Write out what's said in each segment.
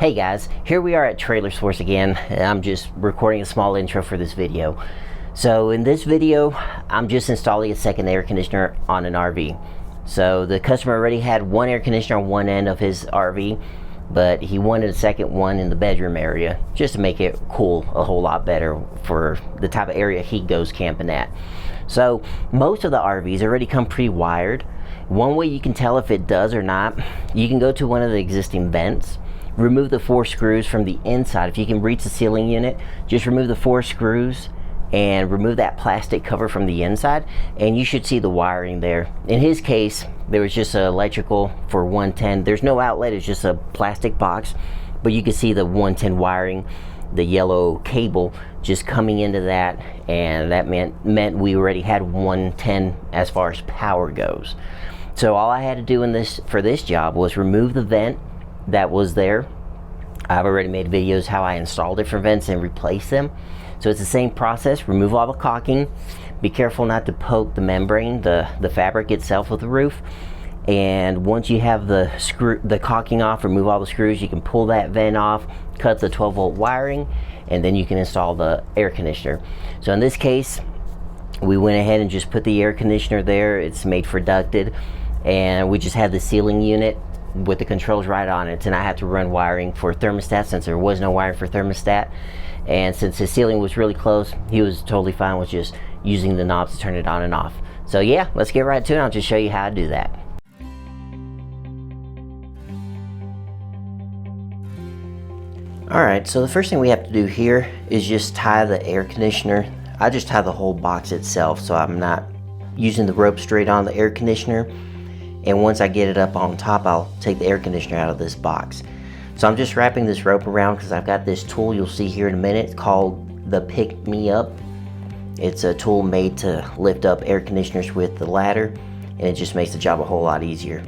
Hey guys, here we are at Trailer Source again. I'm just recording a small intro for this video. So in this video, I'm just installing a second air conditioner on an RV. So the customer already had one air conditioner on one end of his RV, but he wanted a second one in the bedroom area just to make it cool a whole lot better for the type of area he goes camping at. So most of the RVs already come pre-wired. One way you can tell if it does or not, you can go to one of the existing vents, remove the 4 screws from the inside. If you can reach the ceiling unit, just remove the 4 screws and remove that plastic cover from the inside, and you should see the wiring there. In his case, there was just an electrical for 110. There's no outlet, it's just a plastic box, but you can see the 110 wiring, the yellow cable just coming into that, and that meant we already had 110 as far as power goes. So all I had to do for this job was remove the vent that was there. I've already made videos how I install different vents and replace them. So it's the same process. Remove all the caulking. Be careful not to poke the membrane, the fabric itself of the roof. And once you have the caulking off, remove all the screws, you can pull that vent off, cut the 12-volt wiring, and then you can install the air conditioner. So in this case, we went ahead and just put the air conditioner there. It's made for ducted, and we just had the ceiling unit with the controls right on it, and I had to run wiring for thermostat since there was no wiring for thermostat. And since his ceiling was really close, he was totally fine with just using the knobs to turn it on and off. So yeah, let's get right to it. I'll just show you how to do that. Alright, so the first thing we have to do here is just tie the air conditioner. I just tie the whole box itself, so I'm not using the rope straight on the air conditioner. And once I get it up on top, I'll take the air conditioner out of this box. So I'm just wrapping this rope around because I've got this tool you'll see here in a minute called the Pick Me Up. It's a tool made to lift up air conditioners with the ladder, and it just makes the job a whole lot easier.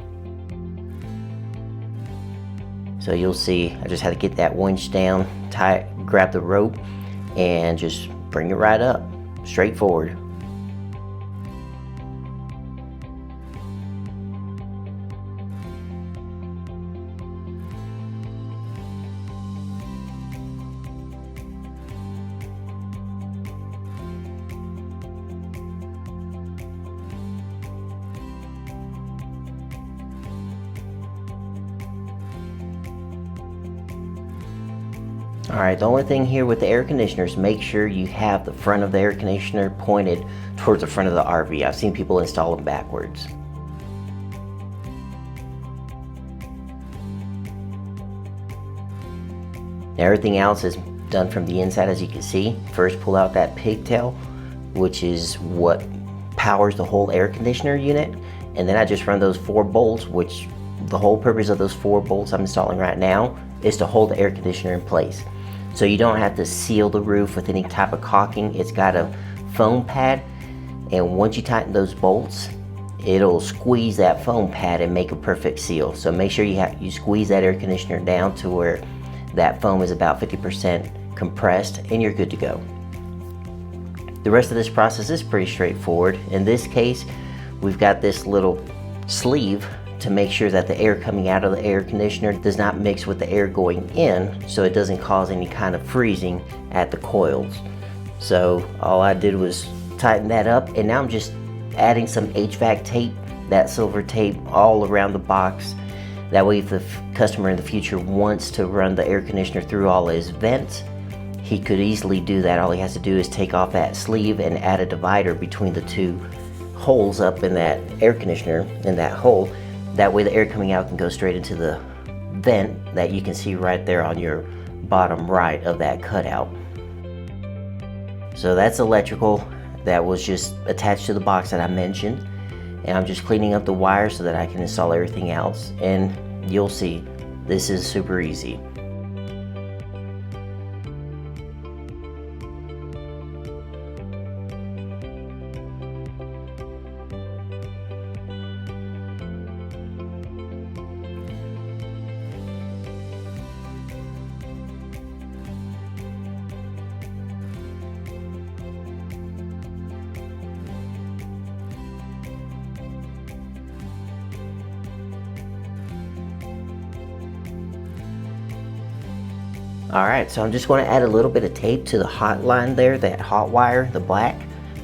So you'll see I just had to get that winch down, grab the rope, and just bring it right up, straight forward. Alright, the only thing here with the air conditioners, make sure you have the front of the air conditioner pointed towards the front of the RV. I've seen people install them backwards. Everything else is done from the inside, as you can see. First, pull out that pigtail, which is what powers the whole air conditioner unit. And then I just run those 4 bolts, which the whole purpose of those 4 bolts I'm installing right now is to hold the air conditioner in place. So you don't have to seal the roof with any type of caulking. It's got a foam pad, and once you tighten those bolts, it'll squeeze that foam pad and make a perfect seal. So make sure you squeeze that air conditioner down to where that foam is about 50% compressed, and you're good to go. The rest of this process is pretty straightforward. In this case, we've got this little sleeve to make sure that the air coming out of the air conditioner does not mix with the air going in, so it doesn't cause any kind of freezing at the coils. So all I did was tighten that up, and now I'm just adding some HVAC tape, that silver tape, all around the box. That way if the customer in the future wants to run the air conditioner through all his vents, he could easily do that. All he has to do is take off that sleeve and add a divider between the 2 holes up in that air conditioner, in that hole. That way the air coming out can go straight into the vent that you can see right there on your bottom right of that cutout. So that's electrical that was just attached to the box that I mentioned. And I'm just cleaning up the wire so that I can install everything else. And you'll see, this is super easy. Alright, so I'm just going to add a little bit of tape to the hot line there, that hot wire, the black,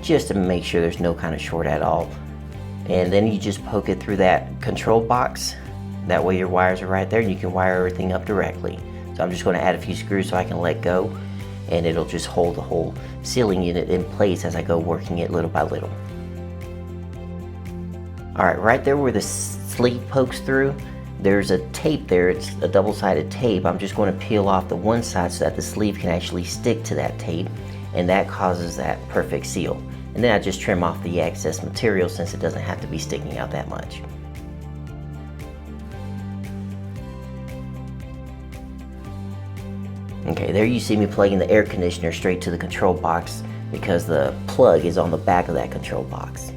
just to make sure there's no kind of short at all. And then you just poke it through that control box. That way your wires are right there and you can wire everything up directly. So I'm just going to add a few screws so I can let go, and it'll just hold the whole ceiling unit in place as I go working it little by little. Alright, right there where the sleeve pokes through, there's a tape there. It's a double-sided tape. I'm just going to peel off the one side so that the sleeve can actually stick to that tape, and that causes that perfect seal. And then I just trim off the excess material since it doesn't have to be sticking out that much. Okay, there you see me plugging the air conditioner straight to the control box because the plug is on the back of that control box.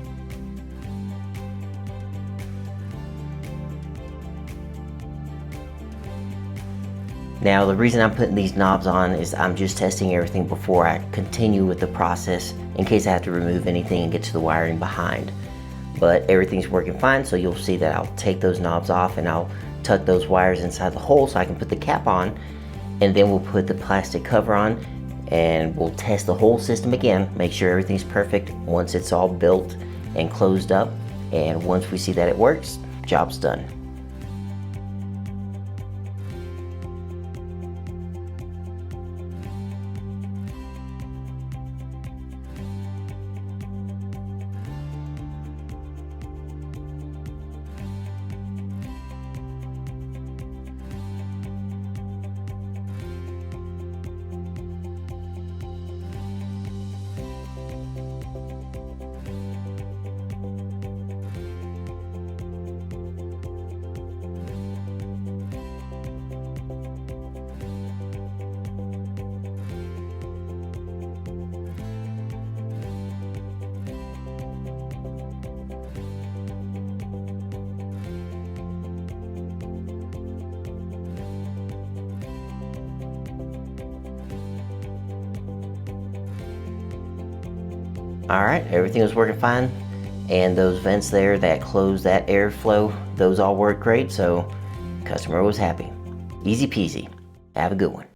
Now the reason I'm putting these knobs on is I'm just testing everything before I continue with the process in case I have to remove anything and get to the wiring behind. But everything's working fine, so you'll see that I'll take those knobs off and I'll tuck those wires inside the hole so I can put the cap on, and then we'll put the plastic cover on and we'll test the whole system again, make sure everything's perfect once it's all built and closed up, and once we see that it works, job's done. Alright, everything was working fine, and those vents there that close that airflow, those all worked great, so customer was happy. Easy peasy. Have a good one.